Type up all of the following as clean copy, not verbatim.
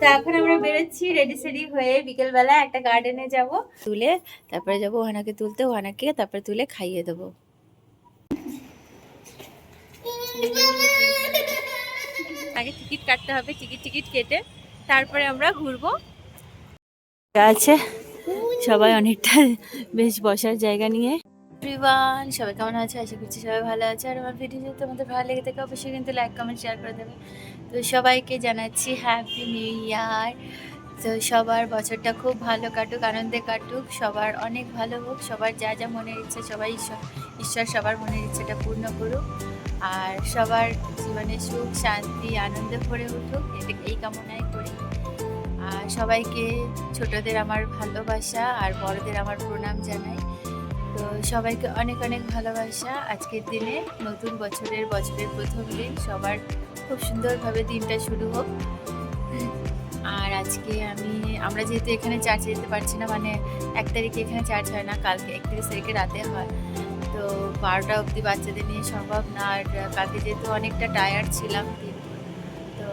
তো এখন আমরা বেরোচ্ছি রেডি সেডি হয়ে, বিকেলবেলা একটা গার্ডেনে যাব, তুলে তারপরে যাবো ওহানাকে তুলতে, ওহানাকে তারপরে তুলে খাইয়ে দেবো। আগে টিকিট কাটতে হবে, টিকিট কেটে তারপরে আমরা ঘুরবো। আছে সবাই অনেকটা বেশ বসার জায়গা নিয়ে। এভরিওয়ান, সবাই কেমন আছে? আশা করছি সবাই ভালো আছে। আর আমার ভিডিও যদি তোমাদের ভালো লেগে থাকে অবশ্যই কিন্তু লাইক কমেন্ট শেয়ার করে দেবে। তো সবাইকে জানাচ্ছি হ্যাপি নিউ ইয়ার। তো সবার বছরটা খুব ভালো কাটুক, আনন্দে কাটুক, সবার অনেক ভালো হোক, সবার যা যা মনের ইচ্ছে সবাই ঈশ্বর সবার মনের ইচ্ছেটা পূর্ণ করুক, আর সবার জীবনে সুখ শান্তি আনন্দে ভরে উঠুক, এই কামনাই করি। আর সবাইকে ছোটদের আমার ভালোবাসা আর বড়দের আমার প্রণাম জানাই। তো সবাইকে অনেক অনেক ভালোবাসা। আজকের দিনে নতুন বছরের প্রথম দিন, সবার খুব সুন্দরভাবে দিনটা শুরু হোক। আর আজকে আমরা যেহেতু এখানে চার্চে যেতে পারছি না, মানে 1 তারিখে এখানে চার্চ হয় না, কালকে 31 তারিখে রাতে হয়। তো 12টা অবধি বাচ্চাদের নিয়ে সম্ভব না। আর কালকে যেহেতু অনেকটা টায়ার্ড ছিলাম তো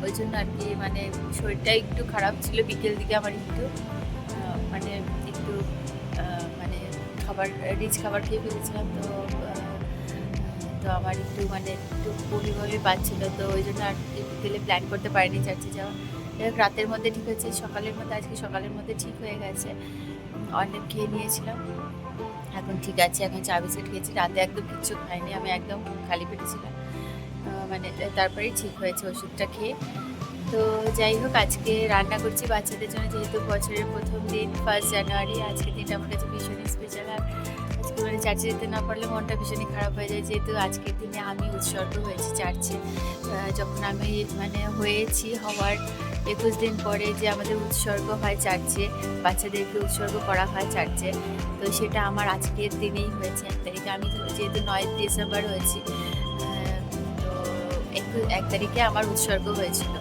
ওই জন্য আর কি, মানে শরীরটা একটু খারাপ ছিল। বিকেল দিকে আমার একটু মানে একটু মানে রিচ খাবার খেয়ে ফেলেছিলাম। তো আমার একটু একটু বমি পাচ্ছিল। তো ওই জন্য আর কি বিকেলে প্ল্যান করতে পারিনি চার্চে যাওয়া। রাতের মধ্যে ঠিক হয়েছে, আজকে সকালের মধ্যে ঠিক হয়ে গেছে। অনেক খেয়ে নিয়েছিলাম, এখন ঠিক আছে। এখন চা বিস্কুট খেয়েছি, রাতে একদম কিচ্ছু খাইনি, আমি একদম খালি পেটে ছিলাম। তারপরেই ঠিক হয়েছে ওষুধটা খেয়ে। তো যাই হোক, আজকে রান্না করছি বাচ্চাদের জন্য, যেহেতু বছরের প্রথম দিন 1 জানুয়ারি। আজকের দিনটা আমার কাছে ভীষণই স্পেশাল। আর আজকে চার্চে যেতে না পারলে মনটা ভীষণই খারাপ হয়ে যায়, যেহেতু আজকের দিনে আমি উৎসর্গ হয়েছি চার্চে। যখন আমি হওয়ার 21 দিন পরে যে আমাদের উৎসর্গ হয় চার্চে, বাচ্চাদেরকে উৎসর্গ করা হয় চার্চে, তো সেটা আমার আজকের দিনেই হয়েছে 1 তারিখে। আমি যেহেতু 9 ডিসেম্বর হয়েছি, তো 1 তারিখে আমার উৎসর্গ হয়েছিল।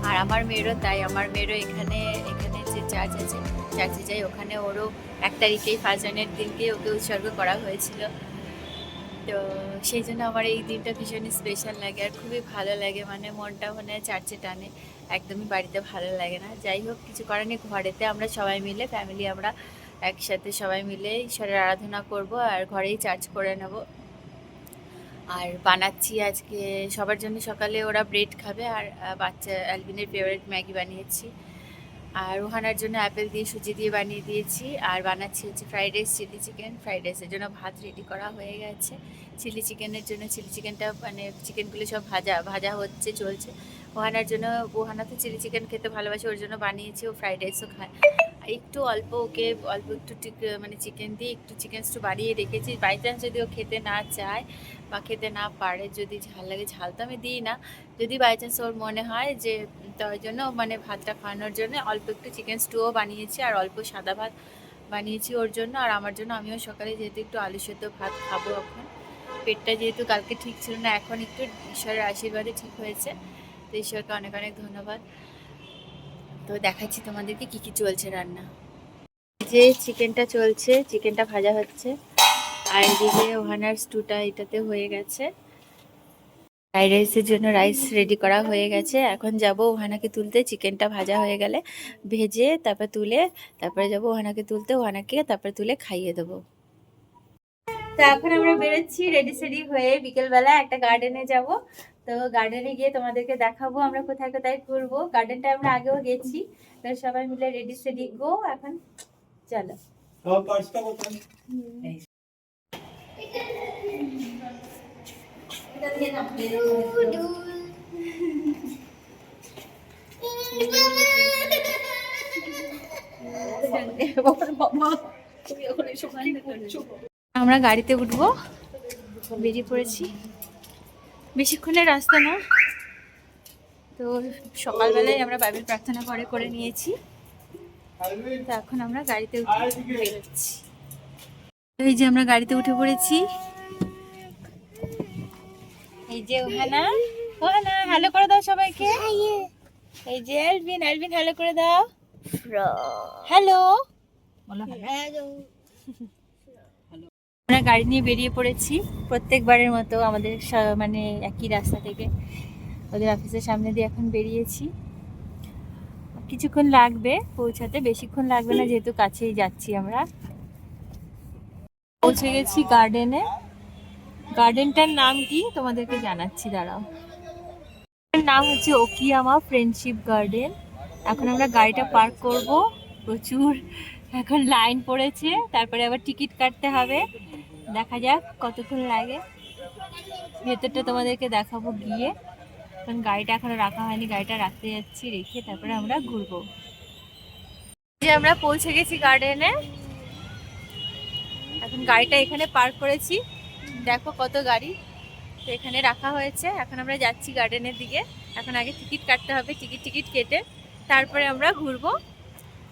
আর আমার মেয়েরও তাই, আমার মেয়েরও এখানে যে চার্চ আছে, চার্চে যাই, ওখানে ওরও 1 তারিখেই 1 জানুয়ারির দিনকে ওকে উৎসর্গ করা হয়েছিল। তো সেই জন্য আমার এই দিনটা ভীষণই স্পেশাল লাগে আর খুবই ভালো লাগে, মানে মনটা চার্চে টানে, একদমই বাড়িতে ভালো লাগে না। যাই হোক, কিছু করার নেই, ঘরেতে আমরা সবাই মিলে ফ্যামিলি আমরা একসাথে সবাই মিলে ঈশ্বরের আরাধনা করব আর ঘরেই চার্চ করে নেব। আর বানাচ্ছি আজকে সবার জন্য, সকালে ওরা ব্রেড খাবে, আর বাচ্চা অ্যালভিনের ফেভারিট ম্যাগি বানিয়েছি, আর রোহানার জন্য অ্যাপেল দিয়ে সুজি দিয়ে বানিয়ে দিয়েছি। আর বানাচ্ছি হচ্ছে fried rice, chilli chicken. Fried রাইসের জন্য ভাত রেডি করা হয়ে গেছে, চিলি চিকেনের জন্য চিলি চিকেনটা চিকেনগুলো সব ভাজা হচ্ছে, চলছে। রোহানার জন্য, রোহানা তো চিলি চিকেন খেতে ভালোবাসে, ওর জন্য বানিয়েছি, ও ফ্রাইড রাইসও খায়। একটু ওকে অল্প একটু চিকেন দিয়ে একটু চিকেন স্টু বাড়িয়ে রেখেছি, বাই চান্স যদি ও খেতে না চায় বা খেতে না পারে, যদি ঝাল লাগে, ঝাল তো আমি দিই না, যদি বাই চান্স ওর মনে হয় যে, তার জন্য ভাতটা খাওয়ানোর জন্য অল্প একটু চিকেন স্টুও বানিয়েছি, আর অল্প সাদা ভাত বানিয়েছি ওর জন্য। আর আমার জন্য, আমিও সকালে যেহেতু একটু আলু সেদ্ধ ভাত খাবো এখন, পেটটা যেহেতু কালকে ঠিক ছিল না, এখন একটু ঈশ্বরের আশীর্বাদে ঠিক হয়েছে, তো ঈশ্বরকে অনেক অনেক ধন্যবাদ। তো দেখাচ্ছি তোমাদেরকে কি কি চলছে রান্না। যে চিকেনটা চলছে, চিকেনটা ভাজা হচ্ছে, আর এদিকে ওহানার স্টুটা এটাতে হয়ে গেছে। ফ্রাইড রাইসের জন্য রাইস রেডি করা হয়ে গেছে, এখন যাব ওহানাকে তুলতে। চিকেনটা ভাজা হয়ে গেলে ভেজে তারপর তুলে, তারপরে যাব ওহানাকে তুলতে, ওহানাকে তারপরে তুলে খাইয়ে দেবো। তো এখন আমরা বেরোচ্ছি রেডি সেডি হয়ে, বিকেলবেলা একটা গার্ডেনে যাব। তো গার্ডেনে গিয়ে তোমাদেরকে দেখাবো আমরা কোথায় কোথায় ঘুরবো। গার্ডেনটা আমরা আগেও গেছি। তো সবাই মিলে রেডি সেডি গো, এখন চলো। আমরা গাড়িতে উঠবো, বেরিয়ে পড়েছি, বেশিক্ষণের রাস্তা না। তো সকালবেলায় আমরা বাইবেল প্রার্থনা করে নিয়েছি, তো এখন আমরা গাড়িতে উঠে বেরোচ্ছি। এই যে আমরা গাড়িতে উঠে পড়েছি, এই যে ওহানা, ওহানা হ্যালো করে দাও সবাইকে। এই যে অ্যালভিন, অ্যালভিন হ্যালো করে দাও। হ্যালো, আমরা গাড়ি নিয়ে বেরিয়ে পড়েছি প্রত্যেকবারের মতো, আমাদের একই রাস্তা থেকে। ওদের অফিসের সামনে দিয়ে এখন বেরিয়েছি। কিছুক্ষণ লাগবে পৌঁছাতে, বেশিক্ষণ লাগবে না যেহেতু কাছেই যাচ্ছি আমরা। পৌঁছে গেছি গার্ডেনে। গার্ডেনটার নাম কি তোমাদেরকে জানাচ্ছি, দাঁড়াও। এর নাম হচ্ছে ওকিয়ামা ফ্রেন্ডশিপ গার্ডেন। এখন আমরা গাড়িটা পার্ক করব। প্রচুর এখন লাইন পড়েছে, তারপরে আবার টিকিট কাটতে হবে। দেখা যাক কতক্ষণ লাগে। ভেতরটা তোমাদেরকে দেখাবো গিয়ে, কারণ গাড়িটা এখনো রাখা হয়নি। গাড়িটা রাখতে যাচ্ছি, রেখে তারপরে আমরা ঘুরবো। যে আমরা পৌঁছে গেছি গার্ডেনে। এখন গাড়িটা এখানে পার্ক করেছি, দেখো কত গাড়ি তো এখানে রাখা হয়েছে। এখন আমরা যাচ্ছি গার্ডেনের দিকে। এখন আগে টিকিট কাটতে হবে, টিকিট কেটে তারপরে আমরা ঘুরবো।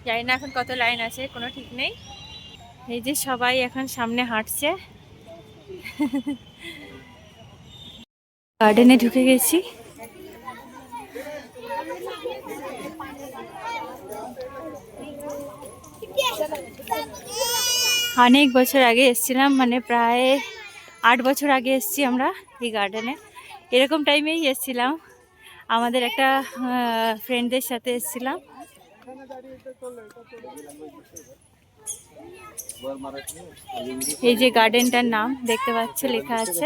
জানি না এখন কত লাইন আছে, কোনো ঠিক নেই। এই যে সবাই এখন সামনে হাঁটছে। গার্ডেনে ঢুকে গেছি। অনেক বছর আগে এসেছিলাম, মানে প্রায় 8 বছর আগে এসেছি আমরা এই গার্ডেনে। এরকম টাইমেই এসেছিলাম, আমাদের একটা ফ্রেন্ডদের সাথে এসেছিলাম। এই যে গার্ডেনটার নাম দেখতে পাচ্ছ লেখা আছে।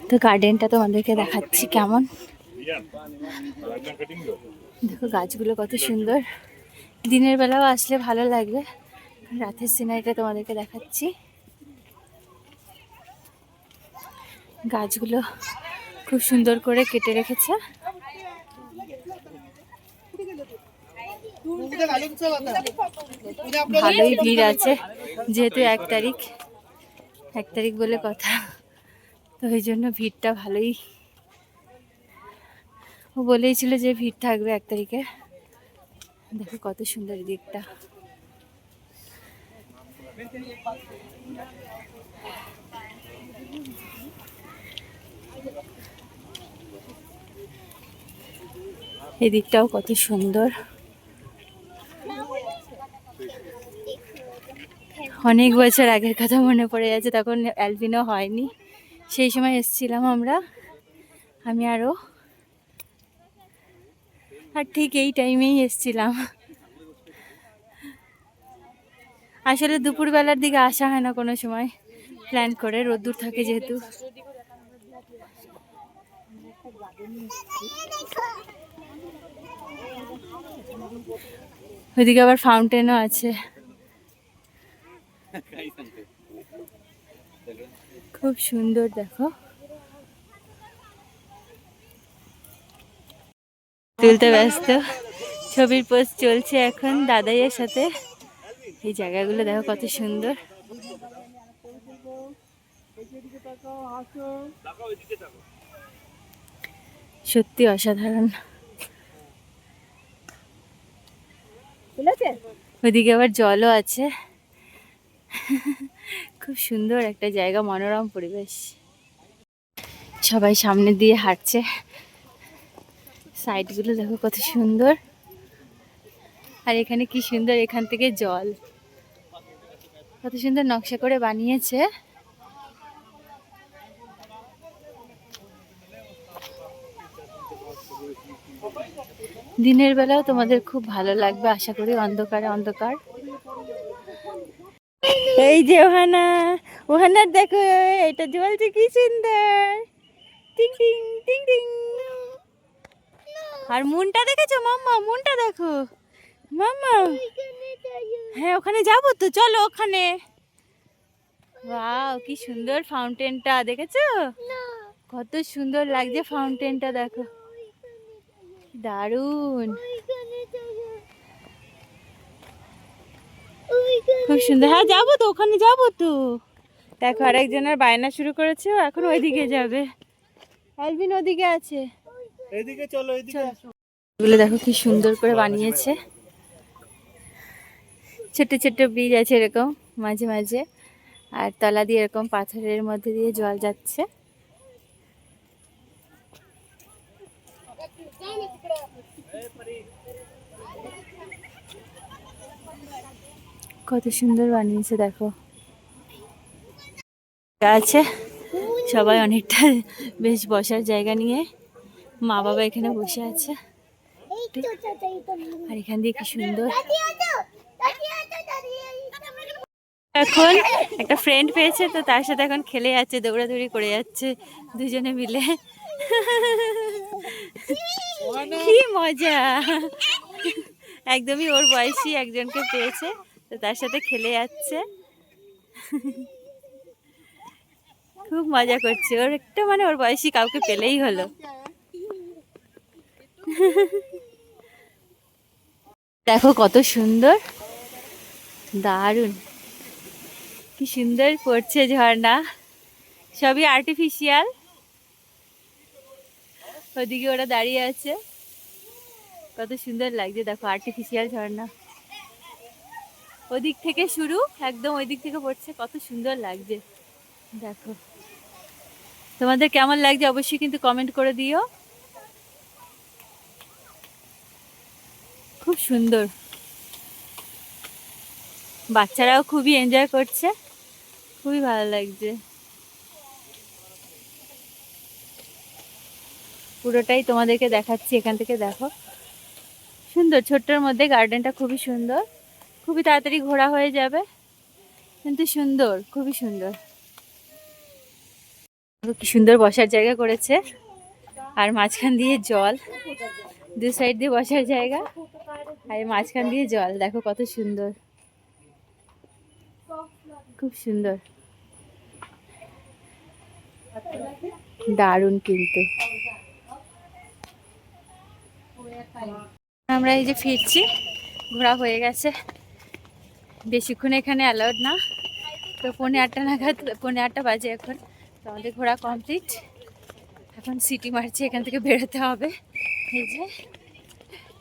তো গার্ডেনটা তোমাদেরকে দেখাচ্ছি কেমন। দেখো গাছগুলো কত সুন্দর। দিনের বেলাও আসলে ভালো লাগবে। রাতের সিনারিটা তোমাদেরকে দেখাচ্ছি। গাছগুলো খুব সুন্দর করে কেটে রেখেছে। ভালোই ভিড় আছে, যেহেতু 1 তারিখ বলে কথা, তো ওই জন্য ভিড়টা ভালোই। ও বলেইছিল যে ভিড় থাকবে 1 তারিখে। দেখো কত সুন্দর দিকটা। এদিকটাও কত সুন্দর। অনেক বছর আগের কথা মনে পড়ে যাচ্ছে, তখন অ্যালবিনো হয়নি, সেই সময় এসেছিলাম আমরা, আমি আর ঠিক এই টাইমেই এসেছিলাম। আসলে দুপুরবেলার দিকে আসা হয় না কোনো সময়, প্ল্যান করে, রোদ্দুর থাকে যেহেতু। ওইদিকে আবার ফাউন্টেনও আছে, খুব সুন্দর। দেখো তুলতে ব্যস্ত, ছবির পোস্ট চলছে এখন দাদাইয়ের সাথে। এই জায়গাগুলো দেখো কত সুন্দর। সত্যি অসাধারণ। ওইদিকে আবার জলও আছে। খুব সুন্দর একটা জায়গা, মনোরম পরিবেশ। সবাই সামনে দিয়ে হাঁটছে, সাইডগুলো দেখো কত সুন্দর। আর এখানে কি সুন্দর, এখান থেকে জল কত সুন্দর নকশা করে বানিয়েছে। দিনের বেলাও তোমাদের খুব ভালো লাগবে আশা করি, অন্ধকারে অন্ধকার। এই যে ওহানার দেখো, এটা জ্বলছে কি সুন্দর, টিং টিং টিং টিং। আর মুনটা দেখেছো মাম্মা? মুনটা দেখো মাম্মা। হ্যাঁ ওখানে যাবো তো, চলো ওখানে। ওয়াও কি সুন্দর ফাউন্টেনটা, দেখেছো কত সুন্দর লাগছে ফাউন্টেনটা, দেখো দারুণ, খুব সুন্দর। হ্যাঁ যাবো তো, ওখানে যাবো তো। দেখো আরেকজনের বায়না শুরু করেছে, এখন ওইদিকে যাবে। অ্যালভিন ওদিকে আছে, এইদিকে চলো, এইদিকে আসো। এগুলো দেখো কি সুন্দর করে বানিয়েছে, ছোট ছোট ব্রিজ আছে এরকম মাঝে মাঝে, আর তলা দিয়ে এরকম পাথরের মধ্যে দিয়ে জল যাচ্ছে। কত সুন্দর বানিয়েছে দেখো। আছে সবাই অনেকটা বেশ বসার জায়গা নিয়ে, মা বাবা এখানে বসে আছে। আর এখান দিয়ে কি সুন্দর। এখন একটা ফ্রেন্ড পেয়েছে তো তার সাথে এখন খেলে যাচ্ছে, দৌড়াদৌড়ি করে যাচ্ছে দুজনে মিলে। কি মজা, একদমই ওর বয়সী একজনকে পেয়েছে তো তার সাথে খেলে যাচ্ছে। খুব মজা করছে, ওর একটা মানে ওর বয়সী কাউকে পেলেই হলো। দেখো কত সুন্দর, দারুণ, কি সুন্দর পড়ছে ঝর্ণা, সবই আর্টিফিশিয়াল। ওদিকে ওরা দাঁড়িয়ে আছে, কত সুন্দর লাগছে দেখো আর্টিফিশিয়াল ঝর্ণা। ওদিক থেকে শুরু, একদম ওই দিক থেকে পড়ছে, কত সুন্দর লাগছে দেখো। তোমাদের কেমন লাগছে অবশ্যই কিন্তু কমেন্ট করে দিও। খুব সুন্দর, বাচ্চারাও খুবই এনজয় করছে, খুবই ভালো লাগছে। পুরোটাই তোমাদেরকে দেখাচ্ছি, এখান থেকে দেখো সুন্দর, ছোট্টর মধ্যে গার্ডেনটা খুবই সুন্দর, খুবই তাড়াতাড়ি ঘোরা হয়ে যাবে, কিন্তু সুন্দর, খুবই সুন্দর। কি সুন্দর বসার জায়গা করেছে, আর মাঝখান দিয়ে জল, দু সাইড দিয়ে বসার জায়গা, আর মাঝখান দিয়ে জল, দেখো কত সুন্দর, খুব সুন্দর, দারুণ কিন্তু। আমরা এই যে ফিরছি, ঘোরা হয়ে গেছে, বেশিক্ষণ এখানে অ্যালাউড না, তো 8:30 নাগাদ, 8:30 বাজে এখন, তো আমাদের ঘোরা কমপ্লিট। এখন সিটি মারছে, এখান থেকে বেরোতে হবে, এই যে,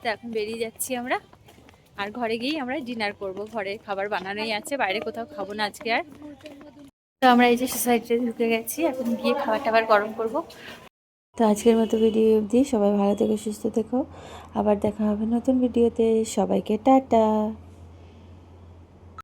তো এখন বেরিয়ে যাচ্ছি আমরা। আর ঘরে গিয়েই আমরা ডিনার করব, ঘরে খাবার বানানোই আছে, বাইরে কোথাও খাবো না আজকে আর। তো আমরা এই যে সোসাইটিতে ঢুকে গেছি, এখন গিয়ে খাবার টাবার গরম করব। তো আজকের মতো ভিডিও অবধি, সবাই ভালো থেকো, সুস্থ থেকো, আবার দেখা হবে নতুন ভিডিওতে, সবাইকে টাটা।